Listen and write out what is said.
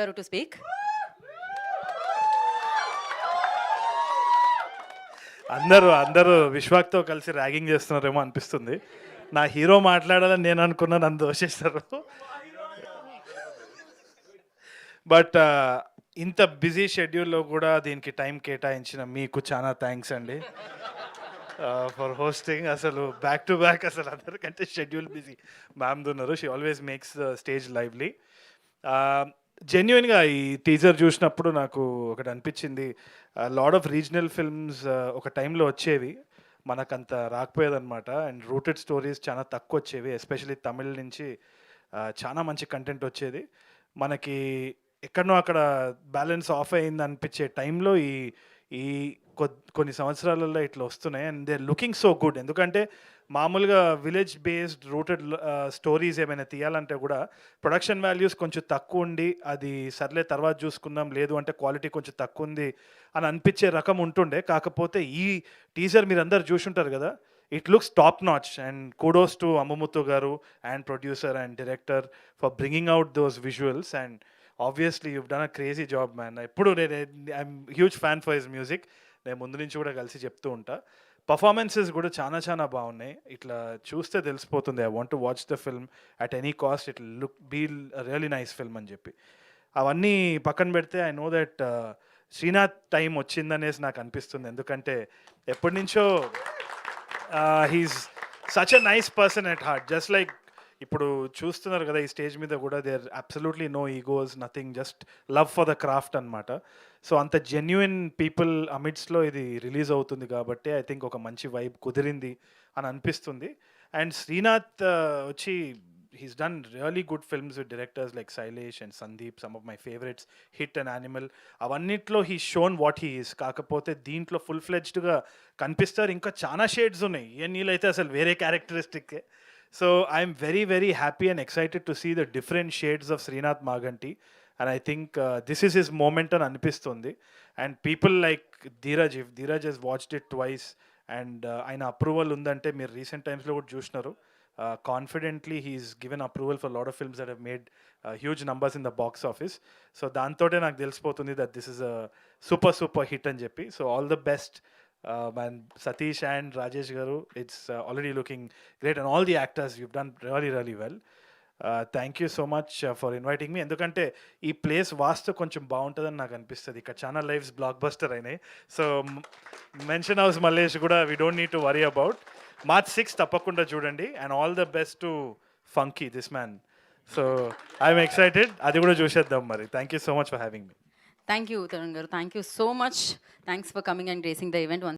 గారు to speak. అందరూ విశ్వాక్తో కలిసి ర్యాగింగ్ చేస్తున్నారేమో అనిపిస్తుంది. నా హీరో మాట్లాడాలని నేను అనుకున్నా, నన్ను దోషేస్తారు. బట్ ఇంత బిజీ షెడ్యూల్లో కూడా దీనికి టైం కేటాయించిన మీకు చాలా థ్యాంక్స్ అండి ఫర్ హోస్టింగ్. అసలు బ్యాక్ టు బ్యాక్ అసలు అందరికంటే షెడ్యూల్ బిజీ మ్యామ్ది ఉన్నారు. She always makes the stage lively. జెన్యున్గా ఈ టీజర్ చూసినప్పుడు నాకు ఒకటి అనిపించింది. లాడ్ ఆఫ్ రీజనల్ ఫిల్మ్స్ ఒక టైంలో వచ్చేవి, మనకంత రాకపోయేదన్నమాట. అండ్ రూటెడ్ స్టోరీస్ చాలా తక్కువ వచ్చేవి, ఎస్పెషలీ తమిళ్ నుంచి చాలా మంచి కంటెంట్ వచ్చేది. మనకి ఎక్కడనో అక్కడ బ్యాలెన్స్ ఆఫ్ అయింది అనిపించే టైంలో ఈ ఈ కొన్ని సంవత్సరాలలో ఇట్లా వస్తున్నాయి. And they looking so good. ఎందుకంటే మామూలుగా విలేజ్ బేస్డ్ రూటెడ్ స్టోరీస్ ఏమైనా తీయాలంటే కూడా ప్రొడక్షన్ వాల్యూస్ కొంచెం తక్కువ ఉండి, అది సర్లే తర్వాత చూసుకుందాం, లేదు అంటే క్వాలిటీ కొంచెం తక్కువ ఉంది అని అనిపించే రకం ఉంటుండే. కాకపోతే ఈ టీజర్ మీరు అందరు చూసుంటారు కదా, it looks top notch. And kudos to Ammamuttu గారు and producer and director for bringing out those visuals. And obviously you've done a crazy job, man. ఎప్పుడు I'm huge fan for his music. నేను ముందు నుంచి కూడా కలిసి చెప్తూ ఉంటా. పర్ఫార్మెన్సెస్ కూడా చాలా బాగున్నాయి. ఇట్లా చూస్తే తెలిసిపోతుంది, I want to watch the film at any cost. It look be really nice film అని చెప్పి. అవన్నీ పక్కన పెడితే I know that Srinath time వచ్చిందనేసి నాకు అనిపిస్తుంది. ఎందుకంటే ఎప్పటి నుంచో he's such a nice person at heart. Just like ఇప్పుడు చూస్తున్నారు కదా ఈ స్టేజ్ మీద కూడా, there absolutely no egos, nothing, just love for the craft అనమాట. సో అంత జెన్యున్ పీపుల్ అమిడ్స్లో ఇది రిలీజ్ అవుతుంది కాబట్టి ఐ థింక్ ఒక మంచి వైబ్ కుదిరింది అని అనిపిస్తుంది. అండ్ శ్రీనాథ్ వచ్చి he's done really good films with directors like Shailesh and Sandeep, some of my favourites, Hit and Animal. అవన్నిట్లో he shown what he is. కాకపోతే దీంట్లో ఫుల్ ఫ్లెడ్జ్డ్గా కనిపిస్తారు. ఇంకా చాలా షేడ్స్ ఉన్నాయి. ఏ నీళ్ళైతే అసలు వేరే క్యారెక్టరిస్టిక్కే. So I'm very happy and excited to see the different shades of Srinath Maganti, and I think this is his moment అని అనిపిస్తుంది. And people like Dheeraj, if Dheeraj has watched it twice and ఆయన approval ఉందంటే మీరు recent టైమ్స్లో కూడా చూసినారు, confidently he's given approval for lot of films that have made huge numbers in the box office. So దాంతోటే నాకు తెలిసిపోతుంది that this is a super hit అని చెప్పి. So all the best. And Satish and Rajesh Garu, it's already looking great, and all the actors, you've done really well. Thank you so much for inviting me. ఎందుకంటే ఈ place వాస్తు కొంచెం బాగుంటుందని నాకు అనిపిస్తుంది. ఇక్కడ చాలా లైవ్స్ బ్లాక్ బస్టర్ అయినాయి. So mansion house Mallesh కూడా we don't need to worry about. March 6 తప్పకుండా చూడండి. And all the best to funky, this man. So I'm excited, అది కూడా చూసేద్దాం మరి. Thank you so much for having me. Thank you Tarun గారు, thank you so much. Thanks for coming and gracing the event.